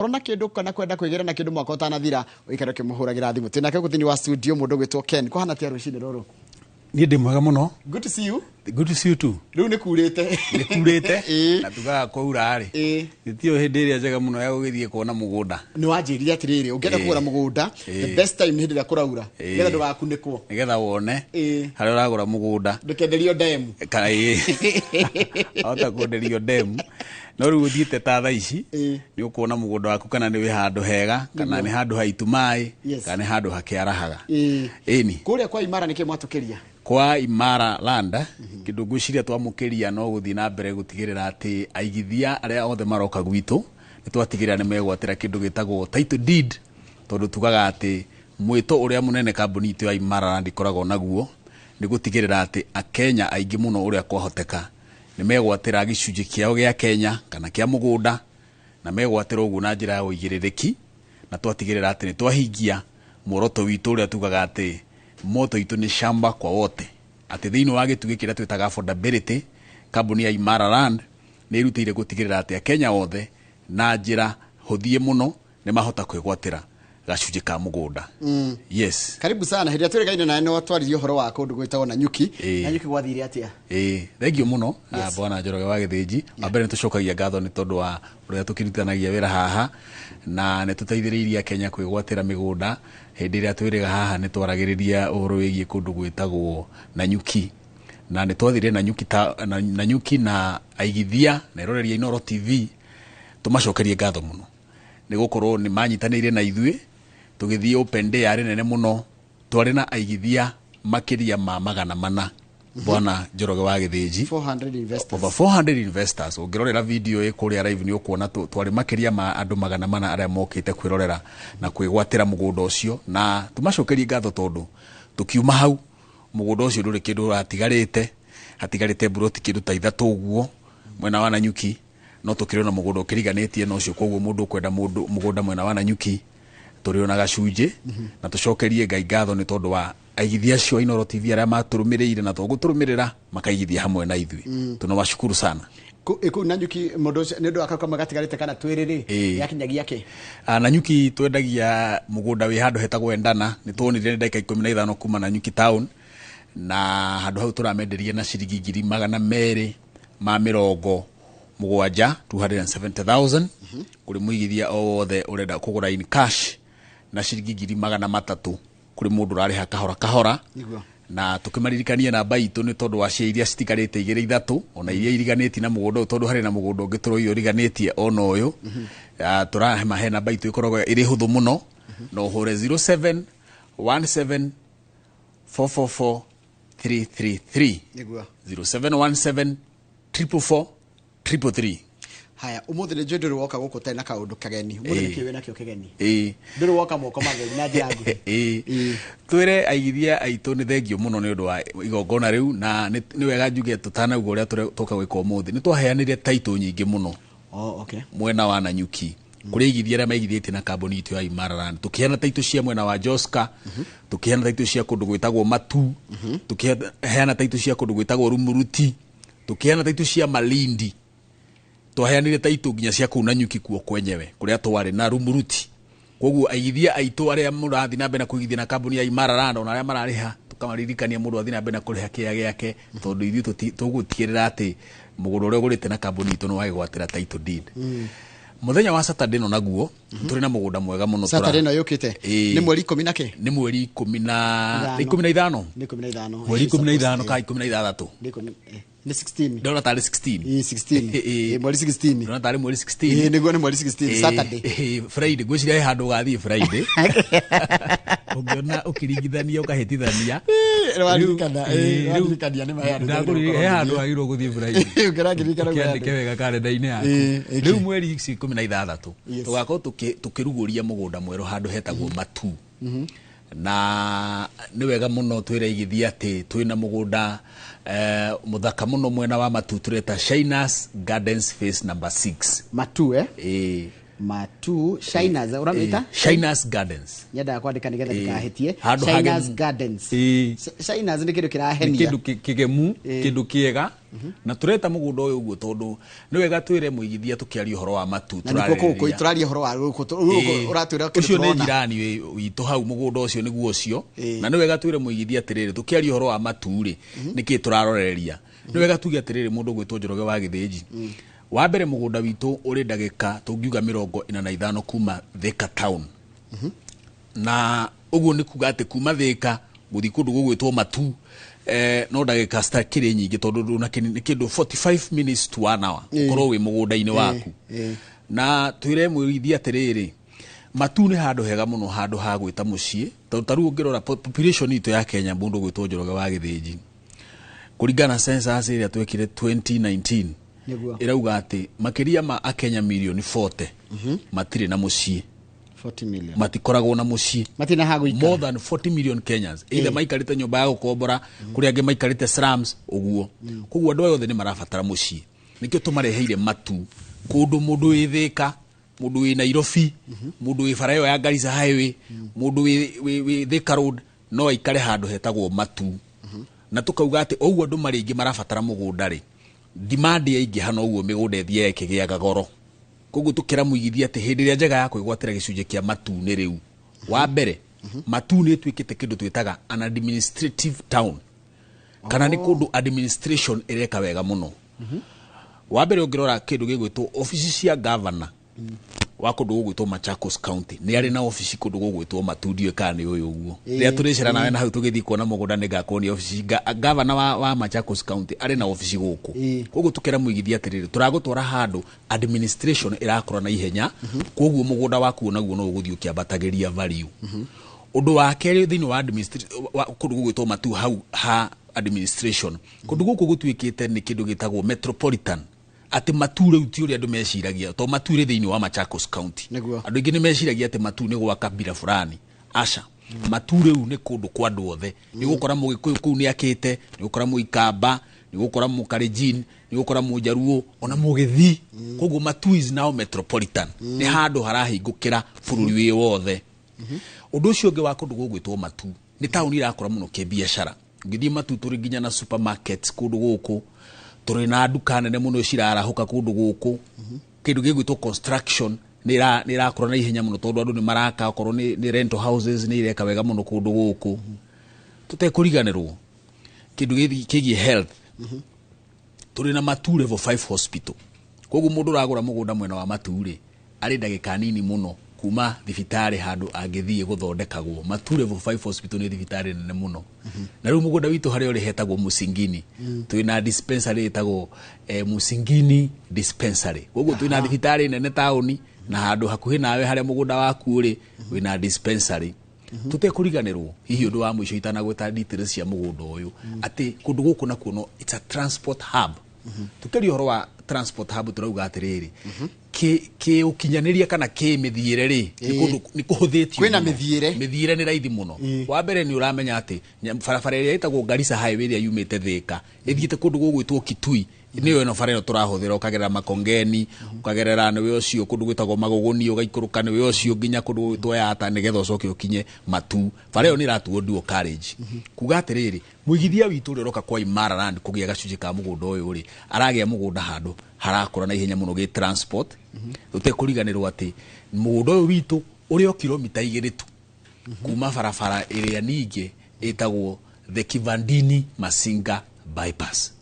Rona kindu kana kwenda kwigera na kindu mwaka utanathira uikare kimuhuragira thimu tina ke kuthini wa studio mundu gwitwo Ken ko hana tia rucine roro ni ndi mwega muno. Good to see you. Good to see you too. Riu ni kurite na tugaga kwaura ari gitio hindi ria njega muno ya gugithie kuona mugunda ni wanjiriria atiriri ungenda kuura mugunda the best time hindi ria kuraura getha ndugakunikwo nigetha wone hari uragura mugunda ndukenderio demu kai ota kunderio demu no riu uthiite ta thaa ici ni ukuona mugunda waku kana ni wi handu hega kana ni handu haitu mai kana ni handu hakiarahaga ni kuria kwa Imara nike mwatukiria kwa Imara Land kindu ngwiciria twamukiria no guthii na mbere gutigirira ati aigithia aria othe maroka gwitu nitwatigirira ni megwatira kindu gitagwo title deed tondu tugaga ati mwito uria munene kambuni itu ya Imara Land ikorago naguo ni gutigirira ati akenya aingi muno uria kwahoteka ni megwatira gicunji kiao gia Kenya kana kia mugunda na megwatira uguo na njira ya uigiririki na twatigirira ati ni twahingia muoroto witu uria tugaga ati moto itu ni shamba kwa wote ati thiini wa gitugi kiria twitaga affordability kambuni ya Imara Land ni irutire gutigirira ati Kenya othe na njira huthie muno ni mahota kwigwatira gacunji ka mugunda. Yes, karibu sana hiria tweregaine na no twaririo horo wa kundu gwitagwo na nyuki gwathire atia thank you muno bwana Njoroge wa Githinji ambere tucokagia ngatho ni tondu wa uria tukirutanagia wira haha na ne tutaithiriria Kenya kwigwatira migunda hindi ria twiriga haha ni twaragiriria uhoro wigie kundu gwitagwo na nyuki na ni twathire na nyuki na nyuki na aigithia na iroreria Inoro TV tumacokerie ngatho muno ni gukorwo ni manyitanire na ithui tugithie open day ari nene muno twari na aigithia makiria ma magana mana bwana Njoroge wa Githinji 400 investors over 400 investors ungirorera video ikuria live ni ukuona twari makiria ma andu magana mana aria mokite kwirorera na kwigwatira mugunda ucio na tumacokerie ngatho tondu tukiuma hau mugunda ucio nduri kindu hatigarite buroti kindu ta ithatu uguo mwena wa Nanyuki no tukirona mugunda ukiriganitie no ucio koguo mundu kwenda mugunda mwena wa Nanyuki turiona gacunji na tucokerie Ngai ngatho ni tondu wa aigithia cio Inoro TV aria maturumirire na tuguturumirira makaigithia hamwe na ithui tunawashukuru sana ku Nanyuki mundu ni ndu akakoma gatigarite kana twiriri yakinyagia ke Nanyuki twendagia mugunda wi handu hetagwo Endana ni tuonire ndagika 15 kuma Nanyuki town na handu hau turamenderie na ciringi 270 270,000 kuri muigithia o wothe urenda kugura in cash na ciringi 300 kuri mundu rariha kahora na tukimaririkania namba itu ni tondu wa cia iria citigarite igire ithatu ona iria iriganeti na mugunda tondu hari na mugunda ungitoro iyo riganetie ona uyu turahe mahe namba itu ikoragwo iri huthu muno no hore 0717 444 333 0717 444 333. Haya umuthi ni ndio woka guku tena kaundu kageni umuthi ni kiwe nakio kageni ndio woka moko mageni na jangu twire aigithia aitu ni thengio muno ni undu wa igongona riu na ni wega njuge tutanauga uria tuka gwika umuthi ni twaheanire title nyingi muno mwena wa Nanyuki kuri igithia aria maigithietie na kambuni itu ya Imara Land tukiheana title cia mwena wa Joska tukiheana title cia kundu gwitagwo Matu tukiheana title cia kundu gwitagwo Rumuruti tukiheana title cia Malindi twaheanire title nginya cia kuu Nanyuki kuo kwenyewe kuria twari na Rumuruti koguo aigithia aitu aria murathi na mbere kuigithia na kambuni ya Imara Land ona aria marariha tukamaririkania mundu athi na mbere na kuriha kia giake tondu ithui tugutigirira ati mugunda uria ugurite na kambuni itu no wagwatira title deed muthenya wa Saturday no naguo turi na mugunda mwega muno Saturday no yukite ni mweri 10 nake ni mweri 15 mweri 15 ka 16 ni 16 ndona tari 16 mweri 16 ndona tari mweri 16 niguo ni mweri 16 Saturday Friday gwiciria handu gathie Friday ungiona ukiringithania ukahitithania rwarikania ni mahandi ndagurire handu agirwo guthie Friday ukirangirikana kiandike wega kalenda-ini yaku riu mweri 16 tugakorwo tukiruguria mugunda mweru handu hetagwo Matu na ni wega muno twire igithia ati twina mugunda muthaka muno mwena wa Matu tureta Shinas Gardens phase number 6 Matu Matu Shiners uramita Shiners Gardens nyenda kwandika nigetha ndikahetie Handũ Shiners Gardens Shiners ni kindu kirahenia kindu kigemu kindu kiega na tureta mugunda uyu uguo tondu ni wega twire muigithia tukiaria horo wa matu turaria horo wa uratwira kindu ucio ni jirani witu hau mugunda ucio niguo ucio na ni wega twire muigithia atiriri tukiaria horo wa matu ri niki turaroreria ni wega tuge atiriri mundu gwitwo Njoroge wa Githĩnji wa mbere mugunda witu uri ndagika tungiuga 45 kuma Thika town na uguo ni kuga ati kuma Thika guthi kundu gugwitwo Matu no ndagika stakire nyingi tondu na kindu 45 minutes to 1 hour ukorwo wi mugunda-ini waku na twire mwithia atiriri Matu ni handu hega muno handu ha gwita mucii tondu taru ungirora population itu ya Kenya mundu gwitwo Njoroge wa Githĩnji kuringana census iria twekire 2019 irauga ati makiria ma akenya milioni 40 matire na mucii 40 million matikoragwo na mucii matina ha guikara more than 40 million Kenyans either maikarite nyumba ya gukombora kuri ange maikarite slums uguo koguo andu yothe ni marabatara mucii nikio tumareheire Matu kundu mundu withika mundu wi Nairobi mundu wi Farayo ya Garissa highway mundu wi Thika road no aikare handu hetagwo Matu na tukauga ati oguo andu maringi marabatara mugunda ri demand ya ingi hano uguo migunda ethie ikigiaga goro koguo tukira muigithia ati hindi ria njega ya kwigwatira gicunje kia Matu ni riu wa mbere Matu ni twikite kindu twitaga an administrative town kana ni kundu administration ireka wega muno wa mbere ungirora kindu gigwitwo office cia governor wa kundu gugwitwo Machakos County ni ari na office kundu gugwitwo Matu ndiwe kana uyu uguo ria turicira nawe na hau tugithi kuona mugunda ni ngakoni office governor wa Machakos County ari na office guku koguo tukira muigithia atiriri turagutwara handu administration irakora na ihenya koguo mugunda waku onaguo no uguthio kiambatagiria value undu wa keri thini wa administration kundu gugwitwo Matu hau ha administration kundu guku gutwikite ni kindu gitagwo metropolitan ati Matu reu ti uri andu meciragia to Matu ri thini wa Machakos County andu ingi ni meciragia ati Matu ni gwa kabira fulani aca Matu reu ni kundu kwa andu othe ni gukora mugikuyu kuu ni akite ni gukora muikamba ni gukora mukarijin ni gukora mujaruo ona mugithi koguo Matu is now metropolitan ni handu harahingukira bururi wi wothe undu ucio ungi wa kundu gugwitwo Matu ni tauni irakora muno ke biashara ngithi Matu turi nginya na supermarkets kundu guku turi na duka nene muno cirarahuka kundu guku kindu gigwitwo construction ni irakora na ihenya muno tondu andu ni maraka okorwo ni rental houses ni ireka wega muno kundu guku tutekuriganirwo kindu kigi health turi na Matu level 5 hospital koguo mundu uragura mugunda mwena wa Matu ri ari ndagika nini muno kuma thibitari handu angithie guthondekagwo Matu level 5 hospital ni thibitari nene muno na riu mugunda witu hari uri hetagwo Musingini twina dispensary hetagwo Musingini dispensary koguo twina thibitari nene tauni na handu hakuhi nawe hari mugunda waku uri wina dispensary tutekuriganirwo hihi undu wa mwisho itanagweta details cia mugunda uyu ati kundu guku na kuno it's a transport hub tukeri horo wa transport hub turauga atiriri ki ukinyaniria kana ki mithiire ri ni kuhuthitio kwina mithiire ni raithi muno wa mbere ni uramenya ati barabara iria itagwo Garissa highway iria yumite Thika ithiite kundu gugwitwo Kitui niyo no fareno turahuthira ukagerera Makongeni ukagerera ni we ucio kundu gwitagwo Magogoni ugaikuruka ni we ucio nginya kundu gwitwo Yata nigetha ucoke ukinye Matu fareno ni ratuo duo carriage kuga atiriri muigithia witu riroka kwa Imara Land kugia gacunje ka mugunda uyu ri aragia mugunda handu harakora na ihenya muno gi transport tutekuriganirwo ati mugunda uyu witu uri o kilomita 2 tu kuma barabara iria ningi itagwo the Kivandini Masinga bypass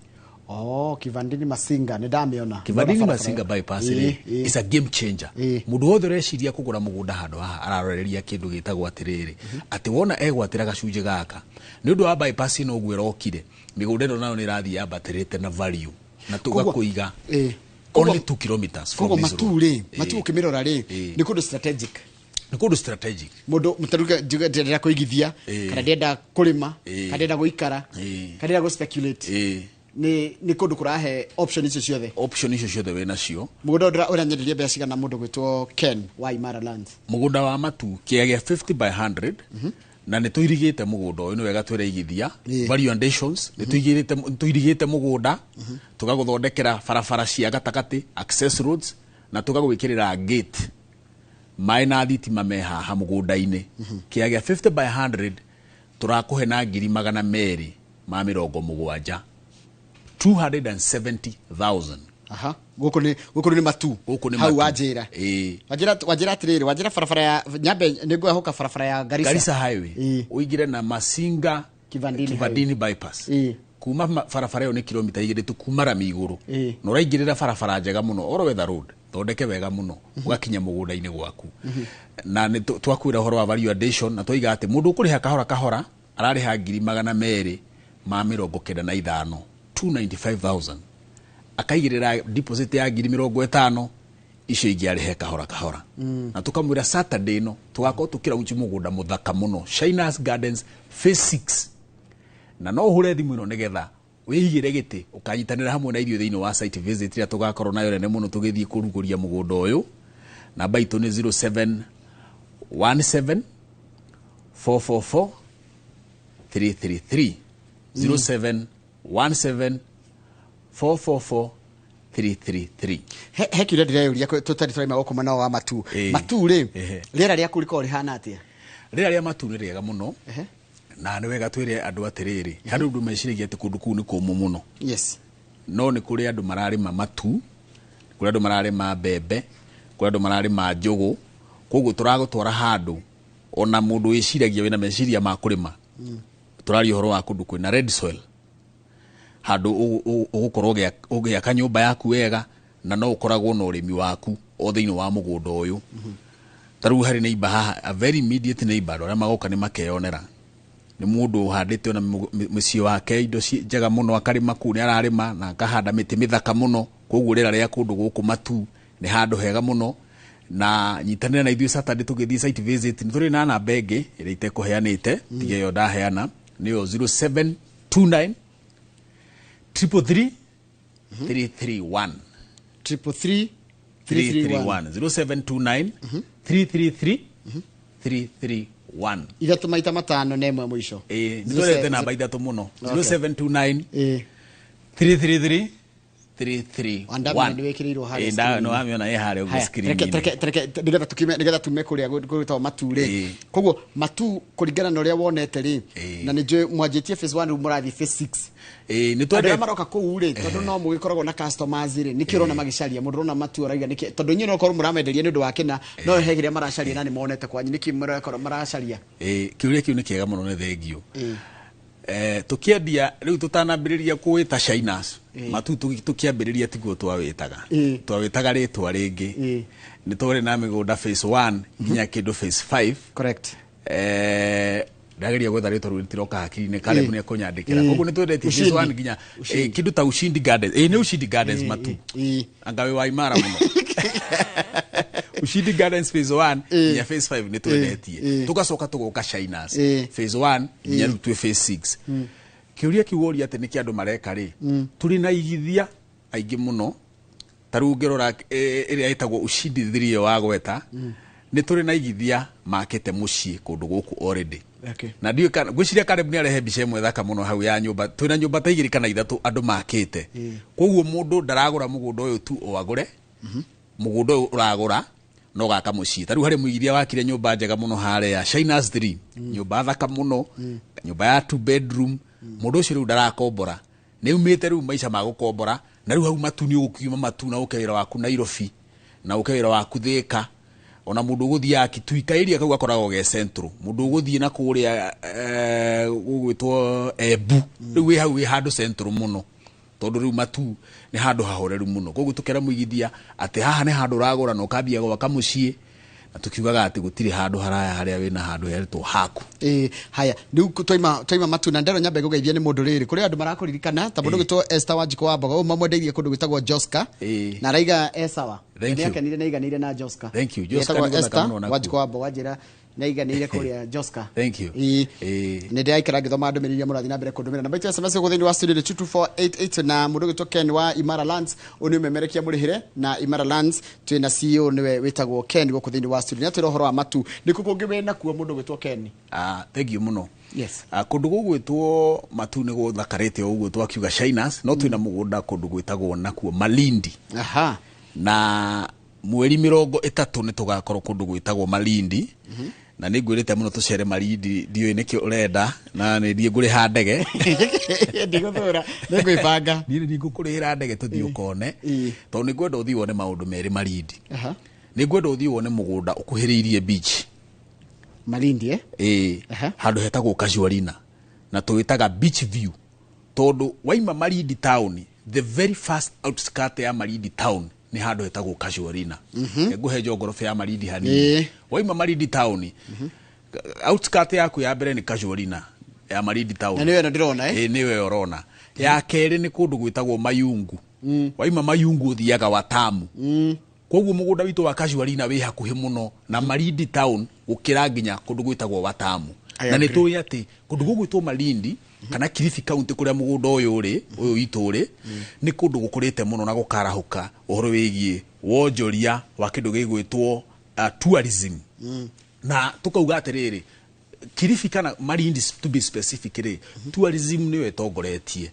Kivandini Masinga ni damiona Kivandini Masinga bypass is a game changer mundu wothe reciria kugura mugunda handu haha araroreria kindu gitagwo atiriri ati wona egwatira gacunje gaka ni undu wa bypass no gwirokire migunda ino nayo ni rathi yambatirite na value na tugakuiga only 2 kilometers from this road Matu kimirora ri ni kundu strategic mundu mutaruka ndira kuigithia kana ndenda kurima kana ndenda guikara kana ndenda go speculate ni kundu kurahe option icio ciothe we nacio mugunda uranyenderia mbeca cigana mundu gwitwo Ken wa Imara Lands mugunda wa Matu kiagia 50 by 100 na ni tuirigite mugunda uyu ni wega twereigithia value additions ni tuirigite mugunda tugaguthondekera barabara cia gatakati access roads na tugagwikirira gate mai na thitima me haha mũgũnda-inĩ kĩa gĩa 50 by 100 tũrakũhe na 270,000 270,000. Aha, gũkũ nĩ matu hau wanjĩra wanjĩra atirĩrĩ wanjĩra barabara ya nyambe nĩguo hoka barabara ya Garissa highway ũingĩre na Masinga Kivandini bypass kuma barabara ĩyo nĩ kilomita 2 tu kuma rami igũrũ na ũraingĩrĩra barabara njega mũno all weather road thondeke wega mũno ũgakinya mũgũnda-inĩ gwaku na nĩ twakwĩra ũhoro wa value addition na twoiga atĩ mũndũ ũkũrĩha kahora ararĩha 295,000 295,000 akaigĩrĩra deposit ya 50,000 icio ingĩ arĩhe kahora na tukamwĩra Saturday no tugakorwo tũkĩraunchi mũgũnda mũthaka mũno Shiners Gardens phase 6 na no ũhũre thimũ ĩno nĩgetha wĩigĩre gĩtĩ ũkanyitanĩra hamwe na irio thĩinĩ wa site visit ĩrĩa tũgakorwo nayo nene mũno tũgĩthiĩ kũrugũria mũgũnda ũyũ. Namba itũ nĩ 0717 444 333 0717 444 333. He kiuria ndĩreyũria tũtarĩ tũraima gũkũ nao wa matu rĩ rĩera rĩaku rĩkoragwo rĩhana atĩa? Rĩera rĩa matu nĩ rĩega mũno na nĩ wega twĩre andũ atĩrĩrĩ harĩ ũndũ meciragia atĩ kũndũ kũu nĩ kũmũ mũno. Yes. No nĩ kũrĩ andũ mararĩma matu, kũrĩ andũ mararĩma mbembe, kũrĩ andũ mararĩma njũgũ, koguo tũragũtwara handũ ona mũndũ wĩciragia wĩna meciria ma kũrĩma. Tũraria ũhoro wa kũndũ kwĩna red soil, handũ ũgũkorwo ũgĩaka nyũmba yaku wega na no ũkoragwo na ũrĩmi waku o thĩinĩ wa mũgũnda ũyũ. Tarĩu harĩ neighbor haha, a very immediate neighbor arĩa magoka nĩ makeyonera. Nĩ mũndũ ũhandĩte ona mũciĩ wake indo njega mũno akarĩma kũu nĩ ararĩma na akahanda mĩtĩ mĩthaka mũno, koguo rĩera rĩa kũndũ gũkũ matu nĩ handũ hega mũno. Na nyitanĩra na ithuĩ Saturday tũgĩthiĩ site visit nĩ tũrĩ na namba ĩngĩ ĩrĩa itekũheanĩte tiga ĩyo ndaheana nĩyo 0729 333 331 0729 333 331 ithatũ maita matano na ĩmwe mũico. Nĩtũrete namba ithatũ mũno 0729 333 331 no wamiona ĩ harĩa ũguo screen-inĩ nĩgetha tume kũrĩa gwĩtagwo matu rĩ. Koguo matu kũringana na ũrĩa wonete rĩ na nĩ njũĩ mwanjĩtie phase 1 rĩu mũrathiĩ phase 6 nĩ twende maroka kũu rĩ tondũ no mũgĩkoragwo na customers rĩ nĩkĩ ũrona magĩcaria mũndũ ũrona matu ũraiga nĩkĩ tondũ inyuĩ no ũkorwo mũramenderia nĩ ũndũ wa kĩna no hegiria maracaria na nĩ monete kwanyu nĩkĩ mũrakorwo maracaria. Kĩũria kĩu nĩ kĩega mũno nĩ thengio. Tukiendia rĩu tũtanambĩrĩria kũwĩta Shiners matu tukiambĩrĩria tiguo twawĩtaga rĩtwa rĩngĩ nĩ tũrĩ na mĩgũnda phase 1 nginya kĩndũ phase 5. Correct. Ndageria gwetha rĩtwa rĩu rĩtiroka hakiri-inĩ Caleb nĩ akũnyandĩkĩra koguo nĩ twendetie phase 1 nginya kĩndũ ta Ushindi Gardens nĩ Ushindi Gardens matu anga wĩ wa Imara mũno Ushindi Gardens phase 1 nginya phase 5 nĩ twendetie tugacoka tũgoka Shiners phase 1 nginya rĩu twĩ phase 6. Kĩũria kiuria atĩ nĩ kĩ andũ mareka rĩ tũrĩ na igithia aingĩ mũno tarĩu ngĩrora ĩrĩa ĩtagwo Ushindi 3 wa gweta nĩ tũrĩ na igithia makĩte mũciĩ kũndũ gũkũ already. Na ndiũ ngwĩciria Caleb nĩ arehe mbica ĩmwe thaka mũno hau ya nyũmba twĩna nyũmba ta 2 kana 3 andũ makĩte. Koguo mũndũ ndaragũra mũgũnda ũyũ tu o agũre mũgũnda ũyũ ũragũra no gaka mũciĩ. Tarĩu harĩ mũigithia wakire nyũmba njega mũno harĩa Shiners 3 nyũmba thaka mũno nyũmba ya 2 bedroom mũndũ ũcio rĩu ndarakombora nĩ umĩte rĩu maica ma gũkombora na rĩu hau matu nĩ ũgũkiuma matu na ũkewĩra waku Nairobi na ũkewĩra waku Thĩka ona mũndũ ũgũthiaga Kituika area kau gakoragwo ge central mũndũ ũgũthiĩ na kũrĩa gũgwĩtwo Embu rĩu wĩ hau wĩ handũ central mũno tondũ rĩu matu nĩ handũ hahoreru mũno. Koguo tũkera mũigithia atĩ haha nĩ handũ ũragũra na ũkambia gwaka mũciĩ na tukiugaga atĩ gũtirĩ handũ haraya harĩa wĩna handũ heritwo haku. Haya rĩu twaima matu na ndero nyambe gũgeithia nĩ mũndũ rĩrĩ kũrĩ andũ marakũririkana ta mũndũ gwĩtwo Esther Wanjiko wa Mbogo mamwendeirie kũndũ gwĩtagwo Joska na raiga esawa nĩ akenire na iganire na Joska. Thank you Joska Esther Wanjiko wa Mbogo njĩra na iganire kũrĩa Joska. Thank you. Nĩ ndĩraikara ngĩthoma ndũmĩrĩria mũrathi na mbere kũndũmĩra namba itu SMS gũthĩinĩ wa studio 22488 na mũndũ gwĩtwo Ken wa Imara Lands ũnĩ ũmemerekia mũrĩhĩre na Imara Lands twĩna CEO nĩwe wĩtagwo Ken gũkũ thĩinĩ wa studio. Nĩ atwĩra ũhoro wa matu nĩ kũ kũngĩ wĩna kuo mũndũ gwĩtwo Ken? Thank you mũno. Yes. Kũndũ gũgwĩtwo matu nĩ gũthakarĩte ũguo twakiuga Shiners no twĩna mũgũnda kũndũ gwĩtagwo nakuo Malindi. Aha. Na mweri 30 nĩ tugakorwo kundu gwitagwo Malindi na nĩ ngwĩrĩte mũno tucere Malindi ndiũĩ nĩkĩ ũrenda na nĩ thiĩ ngũrĩha ndege ndigũthũra nĩ ngwĩbanga nĩ ngũkũrĩhĩra ndege tũthiĩ ũkone tondũ nĩ ngwenda ũthiĩ wone maũndũ merĩ Malindi nĩ ngwenda ũthiĩ wone mũgũnda ũkuhĩrĩirie beach Malindi handũ hetagwo Casuarina na tũwĩtaga beach view tondũ waima Malindi town the very first outskirt ya Malindi town ni handũ hetagwo Casuarina ngũhe njogorofa ya Malindi hanini waima Malindi town outskirt yaku ya mbere ni Casuarina ya Malindi town na niwe ndĩrona niwe ũrona ya kerĩ ni kũndũ gwĩtagwo Mayungu waima Mayungu ũthiaga Watamu koguo mũgũnda witũ wa Casuarina wĩ hakuhĩ mũno na Malindi town gũkĩra nginya kũndũ gwĩtagwo Watamu na nĩ tũĩ atĩ kũndũ gwĩtwo Malindi kana Kilifi County kũrĩa mũgũnda ũyũ witũ ũrĩ nĩ kũndũ gũkũrĩte mũno na gũkarahũka ũhoro wĩgiĩ wonjoria wa kĩndũ gĩgwĩtwo tourism na tukauga atĩrĩrĩ Kilifi kana Malindi to be specific tourism nĩyo ĩtongoretie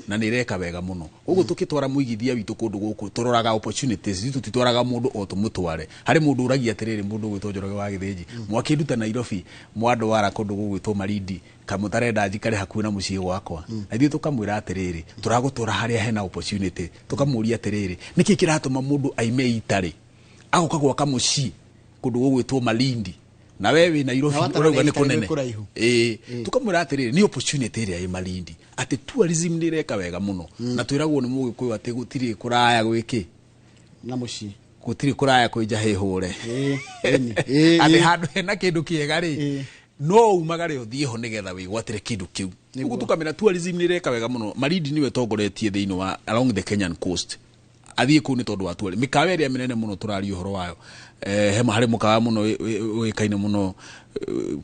na nĩ ĩreka wega mũno ũguo tũkĩtwara mũigithia witũ kũndũ gũkũ tũroraga opportunities tũtitwaraga mũndũ o tũmũtware harĩ mũndũ ũragia atĩrĩrĩ mũndũ gwĩtwo Njoroge wa Gĩthĩnji mwakĩnduta Nairobi mwandwara kũndũ gũgwĩtwo Malindi kamũtarenda njikare hakuhĩ na mũciĩ gwakwa na ithuĩ tũkamwĩra atĩrĩrĩ tũragũtwara harĩa hena opportunity tũkamũria atĩrĩrĩ nĩkĩ kĩratũma mũndũ aime itarĩ agoka gwaka mũciĩ kũndũ gũgwĩtwo Malindi na wewe Nairobi urauga ni kunene tukamwira atiriri ni opportunity ĩrĩa ĩ Malindi ati tourism nĩ ĩreka wega mũno na twiragwo nĩ mũgĩkũyũ ati gũtirĩ kũraya gwĩkĩ na mũciĩ gũtirĩ kũraya kũija hehũre ati handũ hena kĩndũ kĩega rĩ no umagare ũthiĩ ho nĩgetha wĩgwatĩre kĩndũ kĩu ũguo tukamenya tourism nĩ ĩreka wega mũno Malindi niwe tongoretie thĩinĩ wa along the Kenyan coast athiĩ kũu nĩ tondũ wa tourism mĩkawa ĩrĩa mĩnene mũno tũraria ũhoro wayo harĩ mũkawa mũno ũĩkaine mũno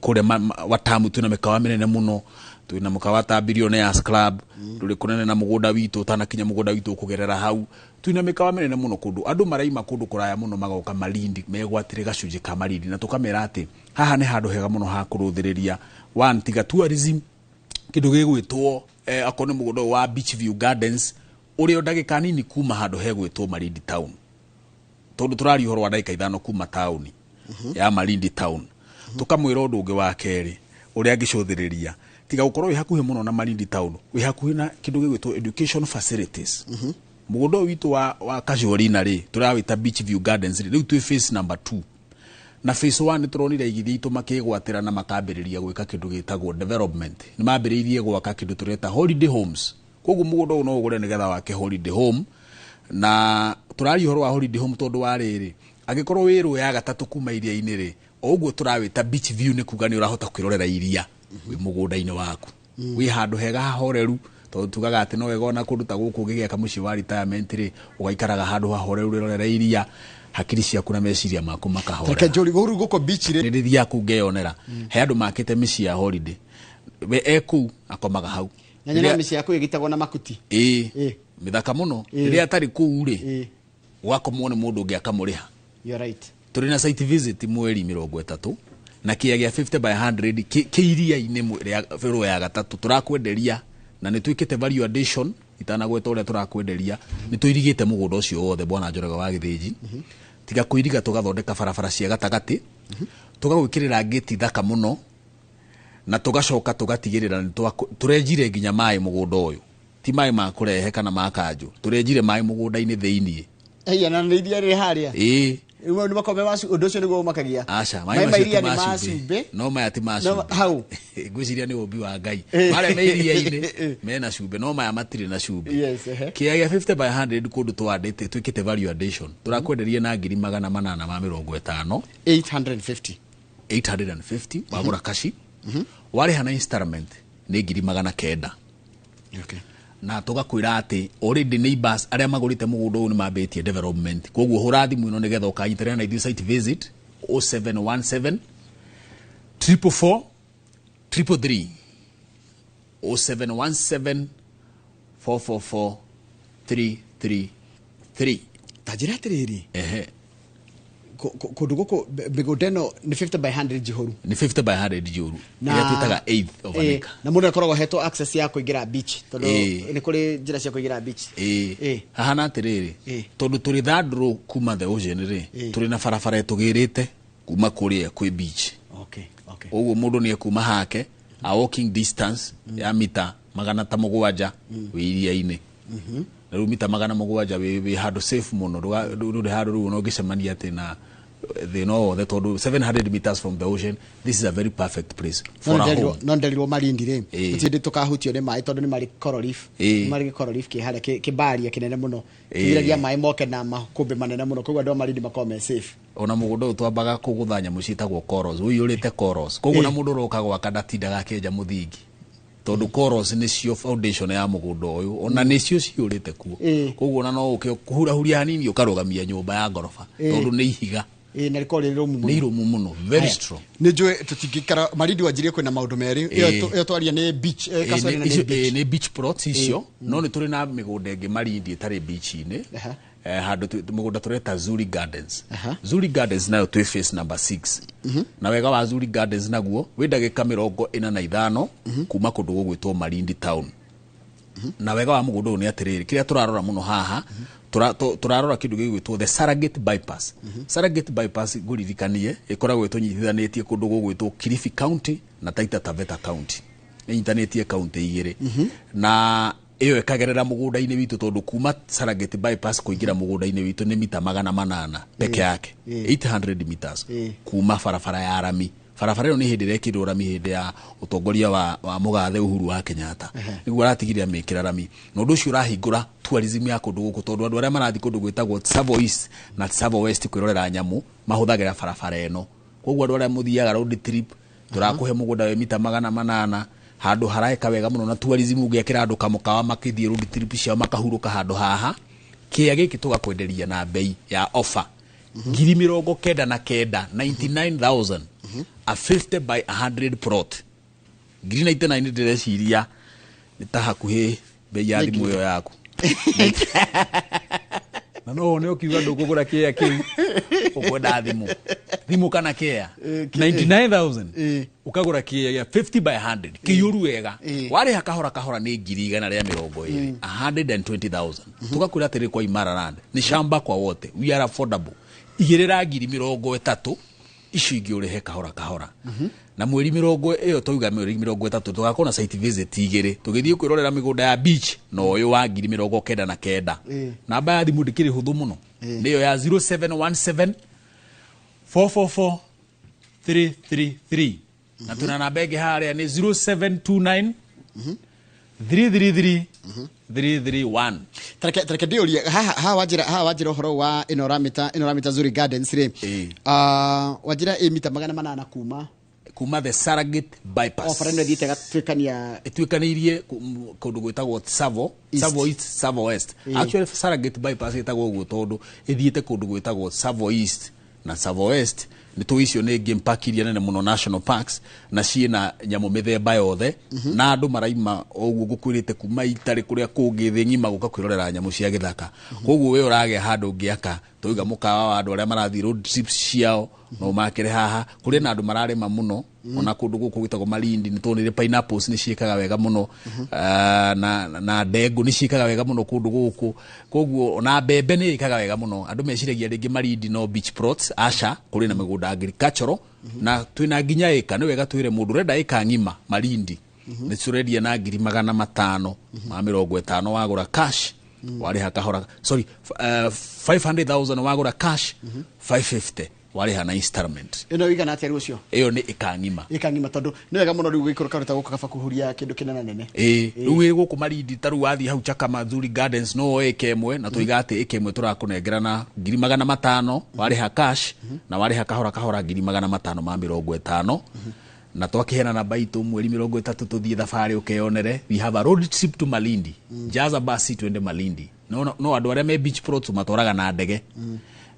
kũrĩa Watamu twĩna mĩkawa mĩnene mũno twĩna mũkawa ta Billionaires Club ndũrĩ kũnene na mũgũnda witũ ũtanakinya mũgũnda witũ kũgerera hau twĩna mĩkawa mĩnene mũno kũndũ andũ maraima kũndũ kũraya mũno magoka Malindi megwatĩre gacunjĩ ka Malindi na tũkamera atĩ haha nĩ handũ hega mũno ha kũrũthĩrĩria one tiga tourism kĩndũ gĩgwĩtwo akorwo nĩ mũgũnda wa Beach View Gardens ũrĩa ndagĩka nini kuma handũ hegwĩtwo Malindi town tondu turari horo wa ndagĩka 5 kuma town ya Malindi town tukamwira ũndũ ũngĩ wa kerĩ ũrĩa angĩcũthĩrĩria tiga gũkorwo wĩ hakuhĩ mũno na Malindi town wĩ hakuhĩ na kĩndũ gĩgwĩtwo education facilities mũgũnda witũ wa Casuarina rĩ turawĩta Beach View Gardens rĩu twĩ phase number 2 na phase 1 turonire igithia itũ makĩgwatĩra na makambĩrĩria gwĩka kĩndũ gĩtagwo development nĩ mambĩrĩirie gwaka kĩndũ tureta holiday homes koguo mũgũnda ũyũ no ũgũre nĩgetha wake holiday home na turari horo wa holiday home tondu wa rĩrĩ angĩkorwo wĩrũ ya gatatũ kuma iria-inĩ rĩ ũguo turawĩta beach view nĩ kuga nĩ ũrahota kwĩrorera iria wĩ mũgũnda-inĩ waku wĩ handũ hega hahoreru tondu tugaga atĩ no wega ona kũndũ ta gũkũ ũgĩgĩaka mũciĩ wa retirement rĩ ũgaikaraga handũ hahoreru rĩrorera iria hakiri ciaku na meciria maku makahora reke njori gũrũ gũkũ beach rĩ rĩrĩa yaku ngeyonera he andũ makĩte mĩciĩ ya holiday we eku akomaga hau na nyina mĩciĩ yaku ĩgĩtagwo na makuti mithaka muno rĩrĩa atarĩ kũu rĩ wakomwo nĩ mũndũ ũngĩ akamũrĩha you are right tũrĩ na site visit mweri 30 na kĩya gĩa 50 by 100 kĩiria-inĩ rĩa ya gatatũ turakwenderia na nĩ twĩkĩte value addition itanagweta ũrĩa turakwenderia nĩ tũirigĩte mũgũnda ũcio wothe bwana Njoroge wa Gĩthĩnji tiga kũiriga tũgathondeka barabara cia gatagatĩ tũgagwĩkĩrĩra gate thaka mũno na tugacoka tugatigĩrĩra turenjire nginya maĩ mũgũnda ũyũ ti maĩ ma kũrehe kana ma kanjũ turenjire maĩ mũgũnda-inĩ thĩinĩ na nĩ iria rĩ harĩa imwe nĩ makome wa ũndũ ũcio nĩguo makagia aca maĩ macio nĩ macumbe no maya ti macumbe hau ngwĩciria nĩ ũmbi wa Ngai marĩa me iria-inĩ mena cumbe no maya matirĩ na cumbe kĩya gĩa 50 by 100 kũndũ twandĩte twĩkĩte value addition turakwenderia na 850 850 wagũra kashi warĩha na installment nĩ 900 na tugakwĩra atĩ already neighbors arĩa magũrĩte mũgũnda ũyũ nĩ mambĩtie development koguo hũra thimũ ĩno nĩgetha ũkanyitĩrĩra na ithuĩ site visit 0717 444 333 0717 444 333 tajira atĩrĩrĩ kundu guku migunda ino ni 50 by 100 jihoru ni 50 by 100 jihoru ila twitaga 8th of an acre na mundu akoragwo hetwo access ya kuingira beach tondu ni kuri njira cia kuingira beach haha na atiriri tondu turi thandru kuma the ocean ri turi na barabara etugirite kuma kuria kwi beach uguo mundu ni kuma hake a walking distance ya mita 700 wi iria-ini na rĩu mita 700 wĩ handũ safe mũno ndũrĩ handũ rĩu no ngĩcemania atĩ na thĩna wothe tondũ 700 meters from the ocean. This is a very perfect place for a home. No nderirwo Malindi rĩ gũtirĩ tũkahutio nĩ maĩ tondũ nĩ marĩ coral reef marĩ coral reef kĩ harĩa kĩbaria kĩnene mũno kĩgiragia maĩ moke na makũmbĩ manene mũno koguo andũ a Malindi makorwo me safe. Ona mũgũnda ũyũ twambaga kũgũtha nyamũ ciĩtagwo corals ũiyũrĩte corals koguo na mũndũ ũroka gwaka ndatindaga akĩenja mũthingi tondu corals ni cio foundation ya mũgũnda ũyũ ona nĩ cio ciũrĩte kuo koguo na no ũkĩhurahuria hanini ũkarũgamia nyũmba ya ngoroba tondu nĩ ihiga na rĩkorwo rĩ rũmu mũno nĩ rũmu mũno very strong. Nĩ njũĩ tũtingĩikara Malindi wanjirie kwĩna maũndũ merĩ ĩyo twaria nĩ beach nĩ beach plots icio no nĩ tũrĩ na mĩgũnda ĩngĩ Malindi ĩtarĩ beach-inĩ handu mũgũnda tũreta Zuri Gardens. Zuri Gardens nayo twĩ phase number 6 na wega wa Zuri Gardens naguo wĩ ndagĩka 45 kuma kũndũ gũgwĩtwo Malindi town. Na wega wa mũgũnda ũyũ nĩ atĩrĩrĩ kĩrĩa tũrarora mũno haha turarora kindu gĩgwĩtwo the Surrogate bypass. Surrogate bypass ngũririkanie ĩkoragwo ĩtũnyitithanĩtie kũndũ gũgwĩtwo Kilifi County na Taita Taveta County ĩnyitanĩtie county igĩrĩ na iyo ikagerera mũgũnda-inĩ witũ tondu kuma Surrogate bypass kuingira mũgũnda-inĩ witũ ni mita 800 peke yake 800 meters kuma barabara ya rami. Barabara ĩyo nĩ hĩndĩ ĩrĩa ĩkĩrwo rami hĩndĩ ya ũtongoria wa mũgathe Uhuru wa Kenyatta nĩguo aratigire mĩkĩra rami na ũndũ ũcio ũrahingũra tourism ya kũndũ gũkũ tondu andũ arĩa marathi kũndũ gwĩtagwo Tsavo East na Tsavo West kwĩrorera nyamũ mahũthagĩra barabara ĩno koguo andũ arĩa mũthiaga road trip tũrakũhe mũgũnda wa mita 800 handũ haraeka wega mũno na tourism ũngĩakĩra andũ kamũkawa makĩthiĩ road trip ciao makahurũka handũ haha kĩa gĩkĩ tũgakwenderia na bei ya offer 99,000 a 50 by 100 plot 99 ndĩreciria nĩ ta hakuhĩ bei ya thimũ ĩyo yaku na no nĩ ũkiuga ndũkũgũra kĩa kĩu ũkwenda thimũ kana kĩa 99,000 ukagura kĩa 50 by 100 kĩyũru wega warĩha kahora nĩ 120,000 120,000 tugakwĩra atĩrĩ kwa Imara Land nĩ shamba kwa wote we are affordable igĩrĩra 30,000 icio ingĩ ũrĩhe kahora na mweri 30 ĩyo tũiga mweri 30 tũgakorwo na site visit igĩrĩ tũgĩthiĩ kwĩrorera mĩgũnda ya beach no ũyũ wa 99,000 namba ya thimũ ndĩkĩrĩ hũthũ mũno nĩyo ya 0717 444 333 na tuna namba ĩngĩ harĩa nĩ 0729 333 331. Tareke ndĩũrie haha wajira ũhoro wa inoramita Zuri Gardens rĩ wajira mita 800 kuma the Surrogate bypass offer ĩno thiĩte ĩtuĩkanĩirie kũndũ gwĩtagwo Tsavo East Tsavo West actually Surrogate bypass ĩtagwo ũguo tondũ ĩthiĩte kũndũ gwĩtagwo Tsavo East na Tsavo West nĩ tũicio nĩ game park iria nene mũno national parks na ciĩna nyamũ mĩthemba yothe na andũ maraima ũguo gũkwĩrĩte kuma itarĩ kũrĩa kũngĩ thĩ ng'ima gũka kwĩrorera nyamũ cia gĩthaka koguo we ũragĩa handũ ũngĩaka tũiga mũkawa wa andũ arĩa marathiĩ road trips ciao no makĩre haha kũrĩ na andũ mararĩma mũno ona kũndũ gũkũ gwĩtagwo Malindi nĩ tondũ pineapples nĩ ciĩkaga wega mũno na ndengũ nĩ ciĩkaga wega mũno kũndũ gũkũ koguo ona mbembe nĩ ĩkaga wega mũno andũ meciragia rĩngĩ Malindi no beach plots aca kũrĩ na mĩgũnda agricultural na twĩna nginya ĩka nĩ wega twĩre mũndũ renda ĩka ng'ima Malindi nĩ tũrendia na 550 50 wagũra cash warĩha kahora 500,000 wagũra cash 550 warĩha na installment ĩno igana atĩa rũcio ĩyo nĩ ĩkang'ima tondũ nĩ wega mũno rĩu gĩikũrũka ruta gũka kaba kuhuria kĩndũ kĩnene nene rĩu wĩ gũkũ Malindi tarũ wathiĩ hau Chakama Zuri Gardens no ĩka ĩmwe na tũiga atĩ ĩka ĩmwe tũrakũnengera na 500 warĩha cash na warĩha kahora 550 na twakĩhena namba itũ mweri 30 tũthiĩ thabarĩ ũkeyonere we have a road trip to Malindi jaza basi twende Malindi no andũ arĩa me beach plots matwaraga na ndege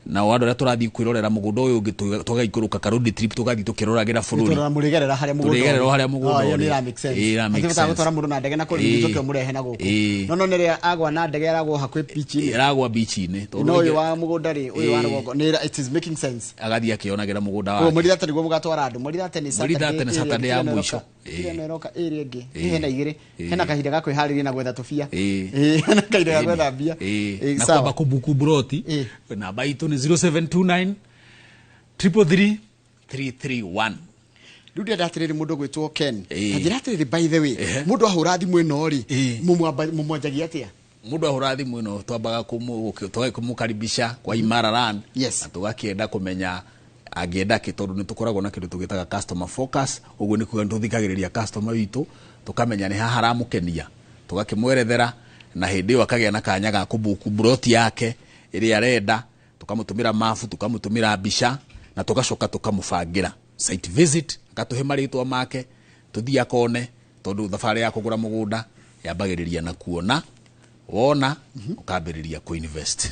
na wando ra turathi kwirorera mugunda uyu ungi tugaikũrũka ka road trip tugathi tukiroragĩra bũrũri turora mũrigerera harĩa mũgũnda tũrigerera harĩa mũgũnda ũrĩ ya make sense matibata gũtwara mũndũ na ndege na kũrĩithia tukio mũrehe na gũkũ no nĩrĩa agwa na ndege yaragwo hakuhĩ beach-inĩ aragwa beach-inĩ no ũyũ wa mũgũnda rĩ ũyũ wa rũgongo it is making sense agathi akĩonagĩra mũgũnda wake mũrithate nĩguo mũgatwara andũ mũrithate nĩ Saturday ya mũico ĩrĩa ĩroka ĩrĩa ĩngĩ hena igĩrĩ hena kahinda ga kwĩharĩria na gwetha tũbia hena kahinda ga gwetha mbia na kwamba kũbuku broti namba itũ nĩ 0729 333 331 rĩu ndĩrenda atĩrĩrĩ mũndũ gwĩtwo Ken njĩra atĩrĩrĩ by the way mũndũ ahũra thimũ ĩno rĩ mũmwanjagia atĩa mũndũ ahũra thimũ ĩno twambaga kũmũkaribisha kwa Imara Land na tũgakĩenda kũmenya angĩenda kĩ tondũ nĩ tũkoragwo na kĩndũ tũgĩtaga customer focus ũguo nĩ kuga tũthikagĩrĩria customer witũ tũkamenya nĩ haha haramũkenia tũgakĩmwerethera na hĩndĩ ĩyo akagĩa na kanya ga kũbuku broti yake ĩrĩa arenda tukamũtũmĩra mabu tukamũtũmĩra mbica na tũgacoka tũkamũbangĩra site visit akatũhe marĩtwa make tũthiĩ akone tondũ thabarĩ ya kũgũra mũgũnda yambagĩrĩria na kuona wona ukambĩrĩria ku-invest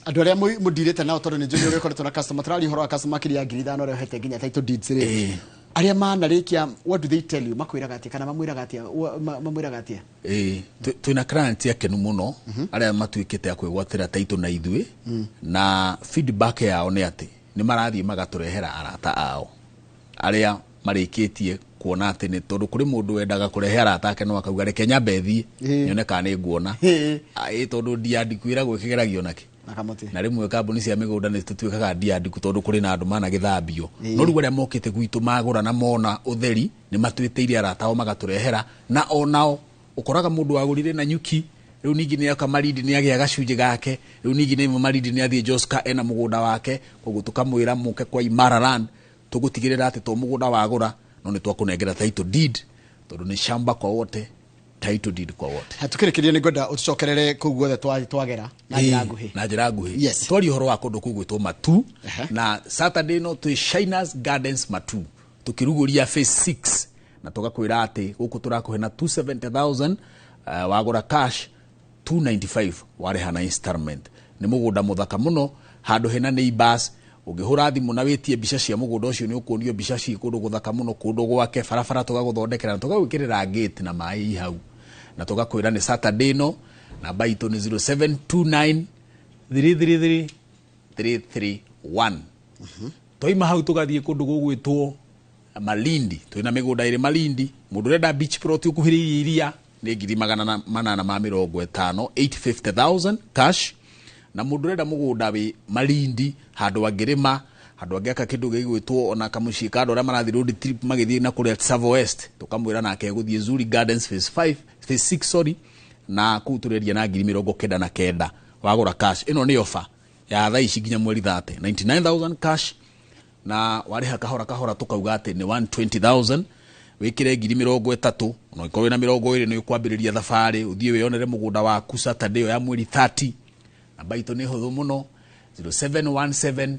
andũ arĩa mũndirĩte nao tondũ nĩ njũĩ ũgĩkoretwo na customer tũrari ũhoro wa customer kĩrĩa ngiri ithano rĩo hete nginya title deeds rĩ arĩa manarĩkia what do they tell you makwĩraga atĩa kana mamwĩraga atĩa twĩna client akenu mũno arĩa matuĩkĩte a kwĩgwatĩra title na ithuĩ na feedback yao nĩ atĩ nĩ marathiĩ magatũrehera arata ao arĩa marĩkĩtie kuona atĩ nĩ tondũ kũrĩ mũndũ wendaga kũrehe arata ake no akauga reke nyambe thiĩ nyone kana nĩ nguona tondũ ndiandikwĩragwo ĩkĩgeragio nake na rĩmwe kambuni cia mĩgũnda nĩ tũtuĩkaga ndiandiku tondũ kũrĩ na andũ managĩthambio no rĩu arĩa mokĩte gwitũ magũra na mona ũtheri nĩ matuĩtĩire arata ao magatũrehera na onao ũkoraga mũndũ wagũrire na nyuki rĩu ningĩ nĩ aka marindi nĩ agĩa gacunjĩ gake rĩu ningĩ nĩ marindi nĩ athiĩ Joska ena mũgũnda wake koguo tũkamwĩra mũke kwa Imara Land tũgũtigĩrĩra atĩ to mũgũnda wagũra no nĩ twakũnengera title deed tondũ nĩ shamba kwa wote title deed kwa wote hatukĩrĩkĩria nĩ ngwenda ũcokerere kũu guothe twagera na njĩra nguhĩ twari ũhoro wa kũndũ kũu gwĩtwo Matu na Saturday no twĩ Shiners Gardens Matu tũkĩrugũria phase 6 na tũgakwĩra atĩ gũkũ tũrakũhe na 270,000 wagũra cash 295 warĩha na installment nĩ mũgũnda mũthaka mũno handũ hena neighbors ũngĩhũra thimũ na wĩtie mbica cia mũgũnda ũcio nĩ ũkuonio mbica ci kũndũ gũthaka mũno kũndũ gwake barabara tũgagũthondekera na tũgagwĩkĩrĩra gate na maĩ hau na tũgakwĩra nĩ Saturday no namba itũ nĩ 0729 333 331 twaima hau tũgathiĩ kũndũ gũgwĩtwo Malindi twĩna mĩgũnda ĩrĩ Malindi mũndũ ũrenda beach plot ũkuhĩrĩirie iria nĩ ngiri 850 850,000 cash na mũndũ ũrenda mũgũnda wĩ Malindi handũ angĩrĩma handũ angĩaka kĩndũ gĩgwĩtwo ona kamuciĩ ka andũ arĩa marathiĩ road trip magĩthiĩ na kũrĩa Tsavo West tũkamwĩra nake gũthiĩ Zuri Gardens phase 6 sorry na kũu tũrendia na ngiri 99 wagũra cash ĩno nĩ offer ya thaa ici nginya mweri 30 99,000 cash na warĩha kahora tũkauga atĩ nĩ 120,000 wĩkĩre ngiri 30 na ĩkorwo na 20 nĩ ũkwambĩrĩria thabarĩ ũthiĩ wĩonere mũgũnda waku Saturday ya mweri 30 namba itũ nĩ hũthũ mũno 0717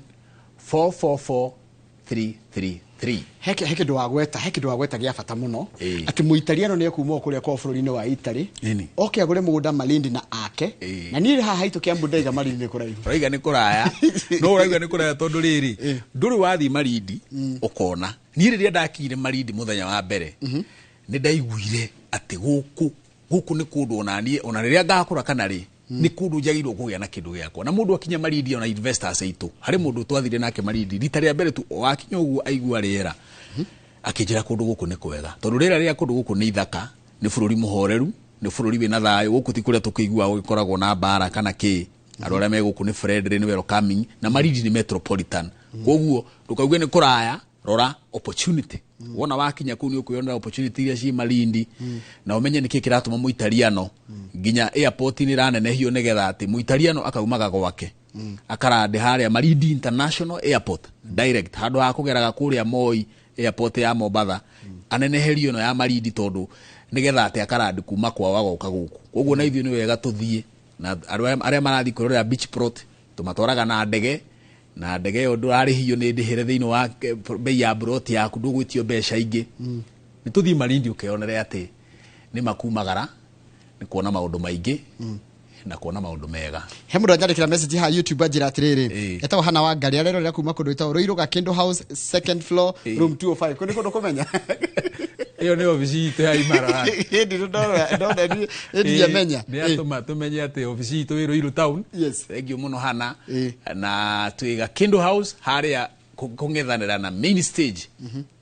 444 333 heke kĩndũ wa gweta gĩa bata mũno atĩ mũitariano nĩ ekuma kũrĩa kwa bũrũri-inĩ wa Italy oke agũre mũgũnda Malindi na ake na niĩ haha haitũ kĩambu ndaiga Malindi nĩ kũraihu ũraiga nĩ kũraya no ũraiga nĩ kũraya tondũ rĩrĩ ndũrĩ wathiĩ Malindi ũkona niĩ rĩrĩa ndakire Malindi mũthenya wa mbere nĩ ndaiguire atĩ gũkũ nĩ kũndũ ona rĩrĩa ngakũra kana rĩ nĩ kũndũ njagĩrĩirwo kũgĩa na kĩndũ gĩakwa na mũndũ akinya Malindi ona investors aitũ harĩ mũndũ twathire nake Malindi rita rĩa mbere tu wakinya ũguo aigua rĩera akĩnjĩra kũndũ gũkũ nĩ kwega tondũ rĩera rĩa kũndũ gũkũ nĩ ithaka nĩ bũrũri mũhoreru nĩ bũrũri wĩna thayũ gũkũ ti kũrĩa tũkĩigua gũkoragwo na mbara kana kĩ andũ arĩa me gũkũ nĩ friendly nĩ welcoming na Malindi nĩ metropolitan koguo ndũkauge nĩ kũraya rora opportunity wona wakinya kũu nĩ ũkwĩyonera opportunity iria ci Malindi na ũmenye nĩkĩ kĩratũma mũitariano nginya airport nĩ ranenehio nĩgetha atĩ mũitariano akaumaga gwake akarande harĩa Malindi International Airport direct handũ ha kũgeraga kũrĩa Moi airport ya Mombasa aneneherio no ya Malindi tondũ nĩgetha atĩ akarandi kuma kwao agoka gũkũ koguo na ithuĩ nĩ wega tũthiĩ na arĩa marathiĩ kwĩrorera beach plot tũmatwaraga na ndege na ndege yo ndũrarĩhio nĩ ndĩhĩre thĩinĩ wa bei ya broti yaku ndũgwĩtio mbeca ingĩ nĩ tũthiĩ Malindi ũkeyonere atĩ nĩ makumagara nĩ kuona maũndũ maingĩ na kuona maundu mega. He mundu anyandikira message ha YouTube ajira atiriri etagwo Hana wa Ngari arerorera kuma kundu itagwo Ruiruga Kindle House second floor room 205 kundi kundu kumenya iyo ni ofisi itu ya Imara hindi ndona ndi yamenya ni atuma tumenye ati ofisi itu iri Ruiru town. Yes, thengio muno Hana na twiga Kindle House haria kungethanira na main stage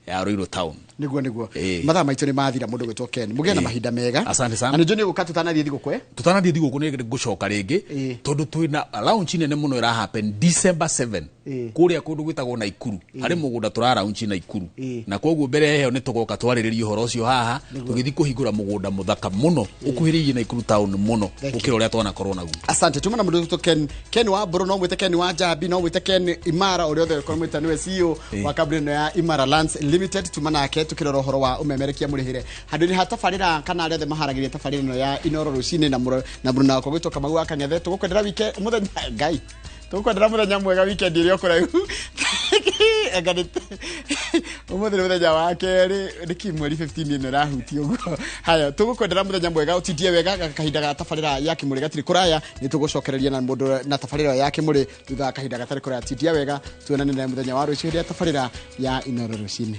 ya Ruiru town. Niguo mathaa maitu ni mathira mundu gwitwo Ken mugie na mahinda mega. Asante sana. Na njo ni guka tutanathie thigũkũ tutanathie thigũkũ ni gucoka ringi tondu twina launch nene muno ira happen December 7 kuria kundu gwitagwo na Ikuru hari mugunda tura launch na Ikuru na koguo mbere heyo ni tugoka twariririe uhoro ucio haha tugithi kuhingura mugunda muthaka muno ukuhiririe na Ikuru town muno ukira uria twana korwo naguo. Asante. Tuma na mundu gwitwo Ken wa Mburu no mwite Ken wa Njambi no mwite Ken Imara uria othe korwo mwite niwe CEO wa kambuni ya Imara Lands Limited. Tuma nake tukirora uhoro wa umemerekia murihire handu ni hatabarira kana aria the maharagirie tabarira no ya Inoro rucini na Bruna ko gwitwo Kamau akangethe tugukwendera wike muthenya ngai tugukwendera muthenya mwega weekend irio kuraihu aganite umuthenya muthenya wa keri ni mweri 15 ino rahuti uguo. Haya tugukwendera muthenya mwega utindie wega kahinda ga tabarira ya Kimuri gatiri kuraya ni tugucokereria na mundu na tabarira ya Kimuri thutha kahinda gatari kuraya tindia wega tuonane na muthenya wa rucio ria tabarira ya Inoro rucini.